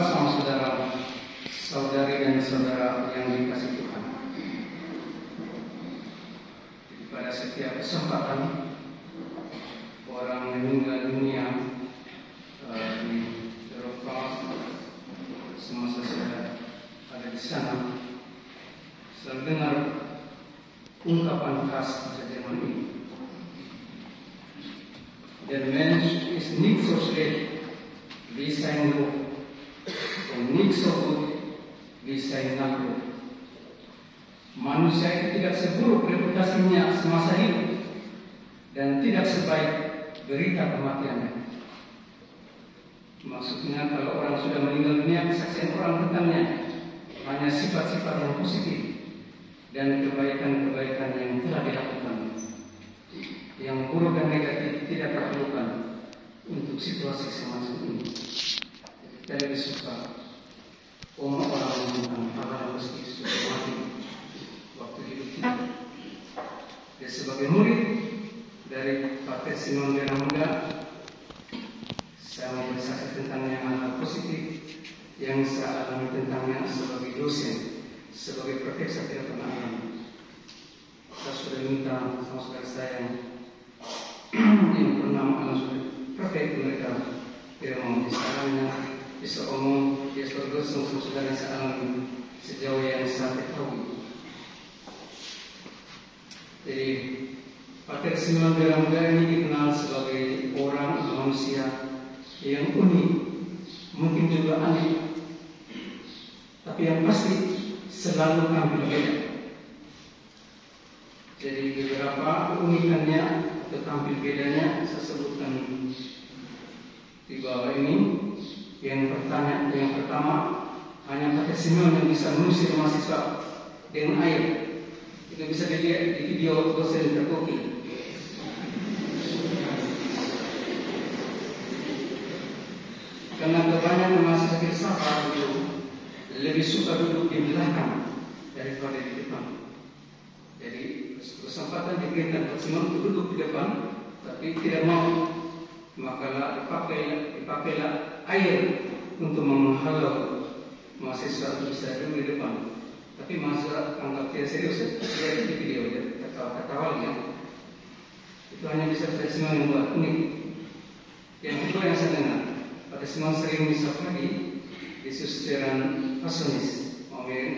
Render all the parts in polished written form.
sama saudara, saudari dan saudara yang dikasihi Tuhan. Pada setiap kesempatan orang meninggal dunia di Eropa, semasa saya ada di sana, selalu dengar ungkapan khas bahasa Jerman ini. Der Mensch ist nicht so schlecht wie sein Ruf und nicht so gut wie sein Nachruf. Manusia itu tidak seburuk reputasinya semasa hidup dan tidak sebaik berita kematiannya. Maksudnya kalau orang sudah meninggal dunia, kesaksian orang tentangnya hanya sifat-sifat yang positif dan kebaikan-kebaikan yang telah dilakukan. Yang buruk dan negatif tidak diperlukan untuk situasi semacam ini. Kita lebih suka orang tentang hal yang mesti sudah mati waktu hidup kita. Dan sebagai murid dari Pater Simon Vera Muda, saya mau bersaksi tentang hal positif yang saya alami tentangnya sebagai dosen, sebagai profesor tidak pernah alami. Saya sudah minta sama saudara saya yang pernah mengalami profet mereka, dia mau misalnya bisa omong, dia selalu sama saudara saya alami sejauh yang saya ketahui. Jadi Pater Simon Vera Muda ini dikenal sebagai orang manusia yang unik, mungkin juga aneh, tapi yang pasti selalu tampil beda. Jadi beberapa keunikannya atau tampil bedanya saya sebutkan di bawah ini. Yang pertama hanya Pater Simon yang bisa mengusir mahasiswa dengan air. Itu bisa dilihat di video dosen terkoki. Karena kebanyakan mahasiswa filsafat itu lebih suka duduk di belakang daripada di depan. Jadi kesempatan diberikan Pater Simon untuk duduk di depan, tapi tidak mau, maka dipakailah air untuk menghalau mahasiswa untuk bisa duduk di depan. Tapi mahasiswa anggap tidak serius, lihat di video dia ketawa dia. Itu hanya bisa Pater Simon yang buat unik. Yang kedua yang saya dengar, Pater Simon sering misal lagi di susteran pasionis Amin.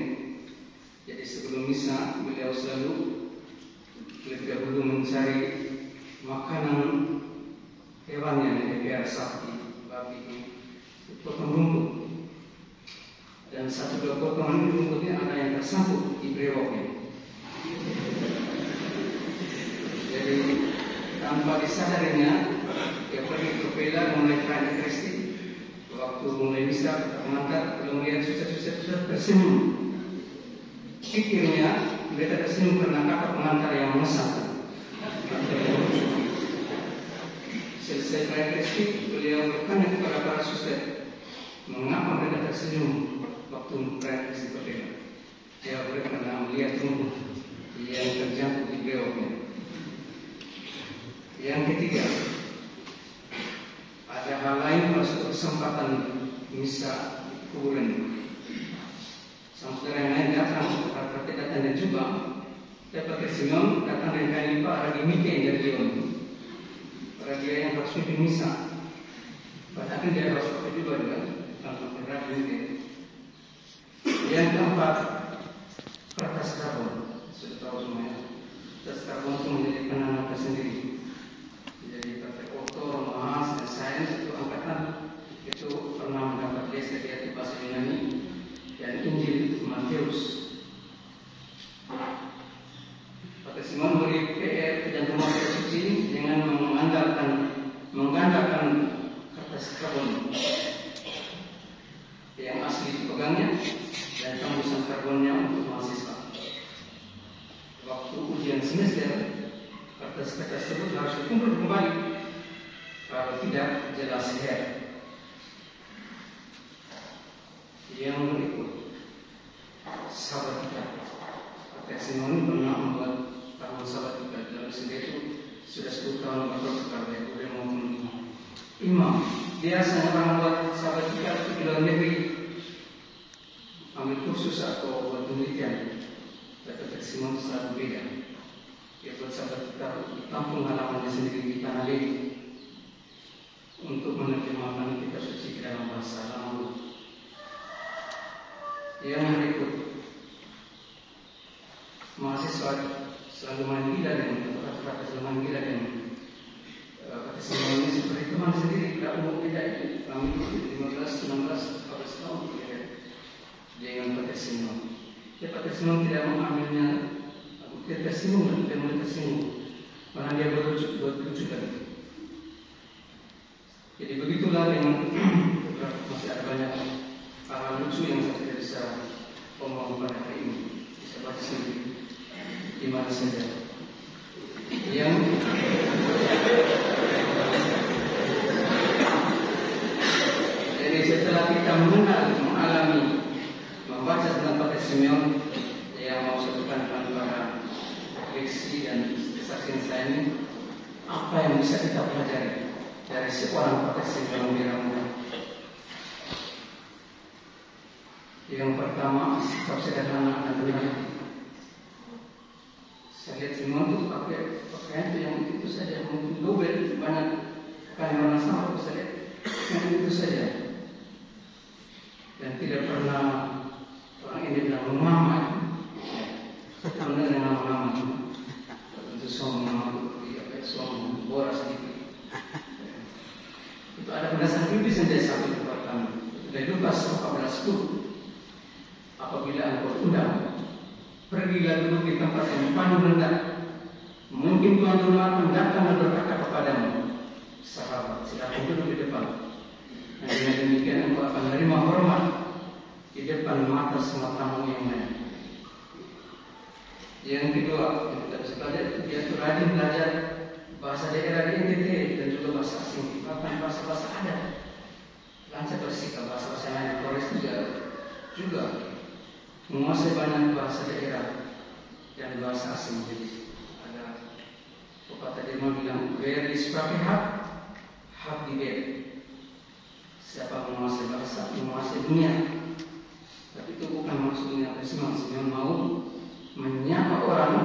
Jadi sebelum misa beliau selalu lebih dahulu mencari makanan hewan yang dipelihara sapi, babi, potong rumput, dan satu dua potongan rumputnya ada yang tersangkut di brewoknya. Jadi tanpa disadarinya dia pergi ke pela mulai kerana Kristi. Waktu mulai misa mengantar, kalau melihat susah tersenyum. Pikirnya mereka tersenyum karena kakak pengantar yang memesan. Selesai perayaan Kristi, beliau bertanya kepada para suster, mengapa mereka tersenyum waktu perayaan Kristi berbeda? Jawab mereka karena melihat rumput yang terjangkut di brewoknya. Yang ketiga, ada hal lain pada suatu kesempatan misa kuburan. Saudara yang lain datang, Pater datang dari Juba, Pater Simon datang dari Kalipa, lagi meeting dari Lyon. Pada dia yang harus pimpin misa, padahal dia harus pakai juga tanpa berat mungkin. Yang keempat, kertas karbon. Sudah tahu semuanya. Kertas karbon itu menjadi penanam tersendiri. Jadi Pater Otto, Romaas, dan Sains itu angkatan itu pernah mendapat les dari bahasa Yunani dan Injil Matius. Pater Simon beri PR dan rumah suci dengan menggandakan kertas karbon yang asli dipegangnya dan tembusan karbonnya untuk mahasiswa. Waktu ujian semester, kertas-kertas tersebut harus dikumpul kembali. Kalau tidak, jelas sehat. Yang berikut, sahabat kita. Pater Simon pernah membuat taman sahabat kita. Dalam sedia itu sudah 10 tahun berproses dari maupun imam. Biasanya orang buat sahabat kita itu di luar negeri ambil kursus atau buat penelitian, Simon selalu beda. Dia buat sahabat kita di kampung halamannya sendiri di tanah Lewi untuk menerjemahkan kitab suci ke dalam bahasa Lamu. Yang berikut, mahasiswa selalu menggila dengan kata-kata selalu menggila dengan kata Simon ini seperti teman sendiri, tidak umum tidak itu. Kami 15, 16, 14 tahun dia yang kata Simon. Dia Simon tidak mengambilnya, dia tersinggung dan dia tersinggung, karena dia berlucukan. Jadi begitulah dengan masih ada banyak hal lucu yang saya tidak bisa omong pada hari ini. Bisa baca sendiri di mana saja. Jadi setelah kita mengalami membaca tentang Pater Simeon yang mau saya tekankan pada refleksi dan kesaksian saya ini, apa yang bisa kita pelajari dari seorang Pater Simeon Wiramuda? Yang pertama, sikap sederhana dan rendah hati. Saya lihat Simon itu pakaian yang itu saja, mungkin double banyak pakaian orang sama. Saya lihat yang itu saja, dan tidak pernah orang ini bilang mama, karena dengan mama itu suami mama itu suami boras sedikit. Itu ada penjelasan biblis yang saya sampaikan kepada kami dari Lukas 14:10. Apabila engkau undang, pergilah duduk di tempat yang paling rendah. Mungkin Tuhan akan datang dan berkata kepadamu, sahabat, silakan duduk di depan. Dan dengan demikian engkau akan menerima hormat di depan mata semua tamu yang lain. Yang kedua, yang kita bisa belajar, dia itu rajin belajar bahasa daerah di NTT dan juga bahasa asing, bahkan bahasa-bahasa adat. Lancar bersikap bahasa-bahasa lain di Flores juga menguasai banyak bahasa daerah dan bahasa asing. Jadi ada pepatah Jerman bilang, "Wer sprake hat, hat die Welt." Siapa menguasai bahasa, menguasai dunia. Tapi itu bukan maksudnya Simon mau menyapa orang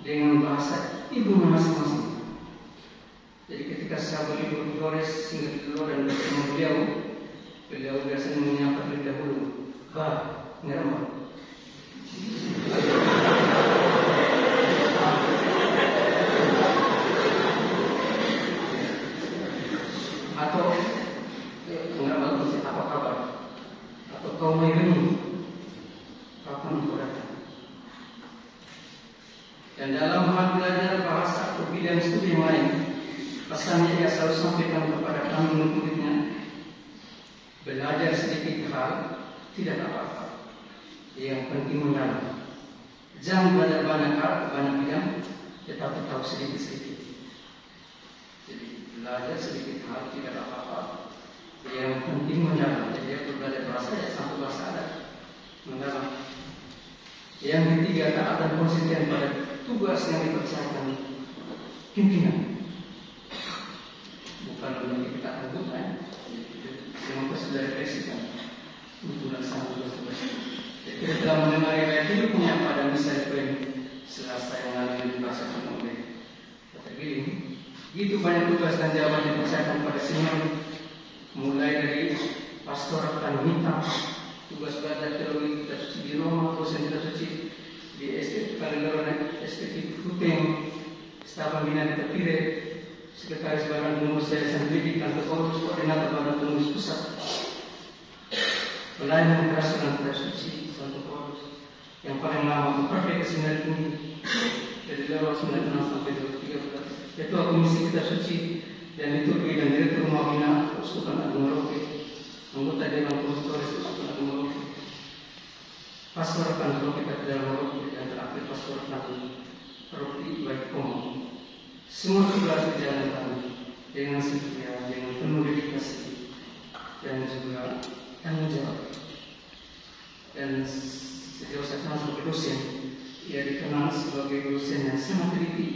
dengan bahasa ibunya masing-masing. Jadi ketika saya berlibur di Flores, singgah di Telur dan bertemu beliau biasanya menyapa terlebih dahulu, "Bah, ngerembak." Atau ngerembak itu apa kabar? Atau kau mau ini? Kapan kau datang? Dan dalam hal belajar bahasa atau bidang studi yang lain, pesannya ia selalu sampaikan kepada kami murid-muridnya, belajar sedikit hal tidak apa-apa, yang penting mendalam. Jangan belajar banyak hal, banyak bidang, tetapi tahu sedikit-sedikit. Jadi belajar sedikit hal tidak apa-apa, yang penting mendalam. Jadi dia belajar bahasa ya satu bahasa adat mendalam. Yang ketiga, taat dan konsisten pada tugas yang dipercayakan pimpinan. Bukan untuk kita anggota, yang sudah refleksikan untuk melaksanakan tugas-tugas. Kita telah mendengar riwayat hidupnya pada misa Selasa yang lalu yang dibacakan oleh Dr. Giling. Begitu banyak tugas dan jawaban yang dipercayakan pada Simon, mulai dari pastoral Tanita, tugas belajar teologi kitab suci di Roma, dosen kitab suci di STT Kalendoronet, STT Kuteng, staf pembina di Tepire, sekretaris badan pengurus yayasan pendidikan, pengurus koordinator badan pengurus pusat, pelayanan kerasulan kitab suci, Santo Paulus, yang paling lama memperbaiki seminar ini dari tahun 96 sampai 2013, ketua komisi kitab suci dan liturgi dan direktur rumah bina Uskupan Agung Merauke, anggota Dewan Konstitusi Uskupan Agung Merauke, pastor Kantor Katedral Merauke, dan terakhir pastor Kantor Rocky Baikong. Semua tugas dijalankan dengan setia, dengan penuh dedikasi dan juga tanggung jawab. Dan sejauh saya kenal sebagai dosen, ia dikenal sebagai dosen yang sangat teliti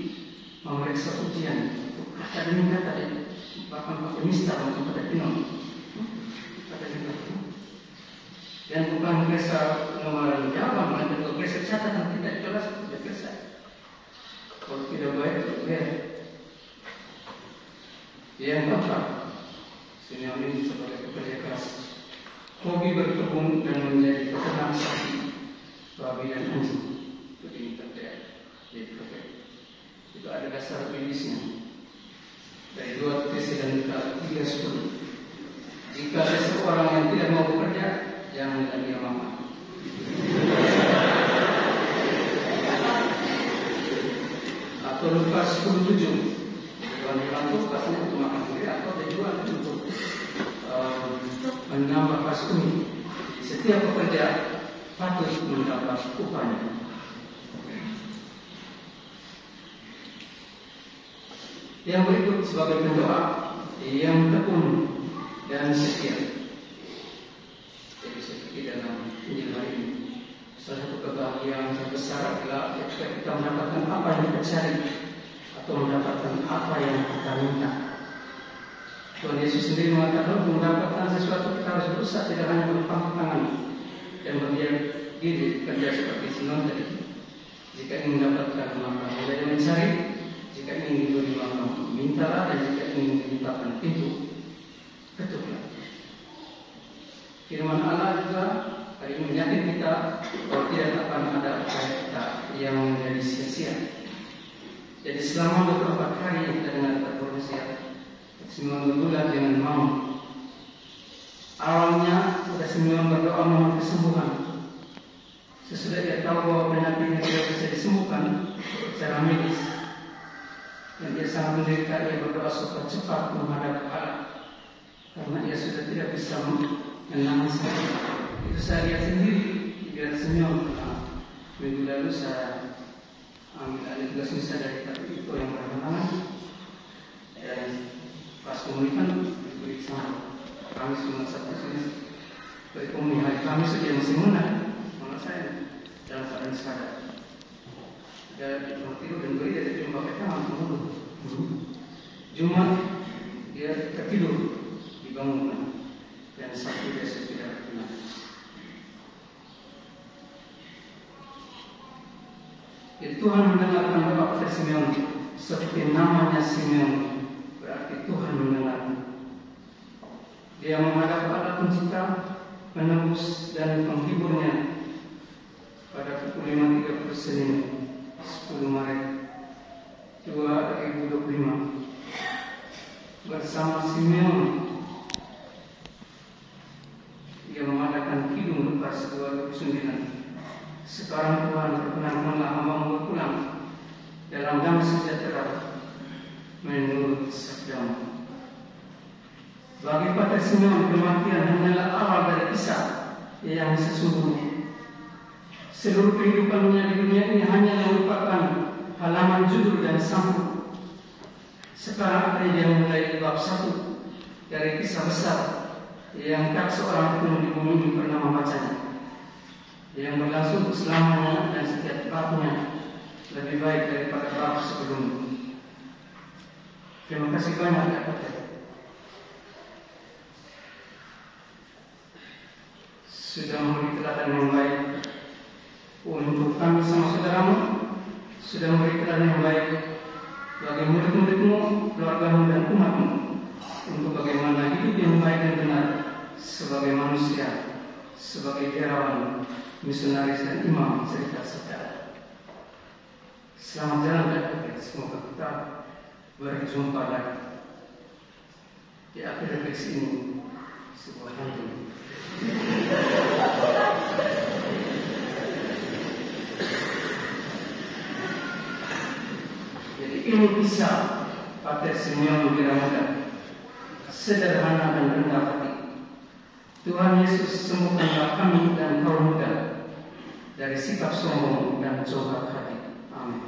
memeriksa ujian kata demi kata, bahkan pakai mistar untuk pada pinon. Dan bukan kisah lembaran jawab, melainkan kisah catatan tidak jelas tidak kisah. Kalau tidak baik, lihat. Yang keempat, Simeon ini sebagai pekerja keras, hobi berkebun dan menjadi peternak sapi, babi dan anjing. Begini terjadi. Itu ada dasar medisnya. Dari 2 Tesalonika 3:10. Jika seseorang yang tidak mau bekerja, janganlah dia makan. Atau Lukas 10:7. Tuhan bilang Lukasnya untuk makan sendiri atau tujuan untuk menambah kasih. Setiap pekerja patut mendapat upahnya. Yang berikut sebagai pendoa yang tekun dan setia. Jadi seperti dalam Injil hari ini, salah satu kebahagiaan yang besar adalah ketika kita mendapatkan apa yang kita cari atau mendapatkan apa yang kita minta. Tuhan Yesus sendiri mengatakan untuk mendapatkan sesuatu kita harus berusaha, tidak hanya berpangku tangan dan berdiam diri kerja seperti Simeon tadi. Jika ingin mendapatkan maka mulai mencari, jika ingin diberi maka mintalah, dan jika ingin dibukakan pintu ketuplah. Firman Allah juga hari ini meyakinkan kita bahwa tidak akan ada upaya kita yang menjadi sia-sia. Jadi selama beberapa hari yang kita dengar berwasiat, Simeon berdoa dengan mau. Awalnya sudah Simeon berdoa mohon kesembuhan. Sesudah dia tahu bahwa penyakitnya tidak bisa disembuhkan secara medis, dan dia sangat menderita, dia berdoa supaya cepat menghadap Allah, karena dia sudah tidak bisa menangani sakit. Itu saya lihat sendiri di Simeon. Minggu lalu saya ambil alih tugas misa dari itu yang belakangan, dan pas pemulihan diberi sama kami semua satu sini. Beri pemulihan hari Kamis dia masih menang, malah saya dalam keadaan sadar. Dia cuma tidur dan beri dia cuma pakai tangan menunggu. Jumat dia tertidur dibangunkan, dan Sabtu dia sudah benar. Jadi Tuhan mendengarkan doa pada Simeon, seperti namanya Simeon, berarti Tuhan mendengar. Dia menghadap Allah Pencipta, penebus dan penghiburnya pada pukul 5.30 Senin 10 Maret 2025 bersama Simeon. Dia mengadakan kidung Lukas 2:29. Sekarang Tuhan, perkenankanlah hamba-Mu berpulang dalam damai sejahtera menurut sabda-Mu. Bagi Pater Simeon, kematian hanyalah awal dari kisah yang sesungguhnya. Seluruh kehidupannya di dunia ini hanya merupakan halaman judul dan sampul. Sekarang dia mulai bab 1 dari kisah besar yang tak seorang pun di bumi ini pernah membacanya, yang berlangsung selamanya, dan setiap babnya lebih baik daripada bab sebelumnya. Terima kasih banyak ya Pater. Sudah memberi teladan yang baik untuk kami sama saudaramu, sudah memberi teladan yang baik bagi murid-murid-Mu, keluarga-Mu dan umat-Mu, untuk bagaimana hidup yang baik dan benar sebagai manusia, sebagai biarawan, misionaris dan imam serta sejarah. Selamat jalan dan semoga kita berjumpa lagi di akhir refleksi ini. Sebuah hantu. Jadi ini bisa Pater Simeon Piramuda, sederhana dan rendah hati. Tuhan Yesus sembuhkanlah kami dan kaum muda dari sikap sombong dan coba hati. Amin.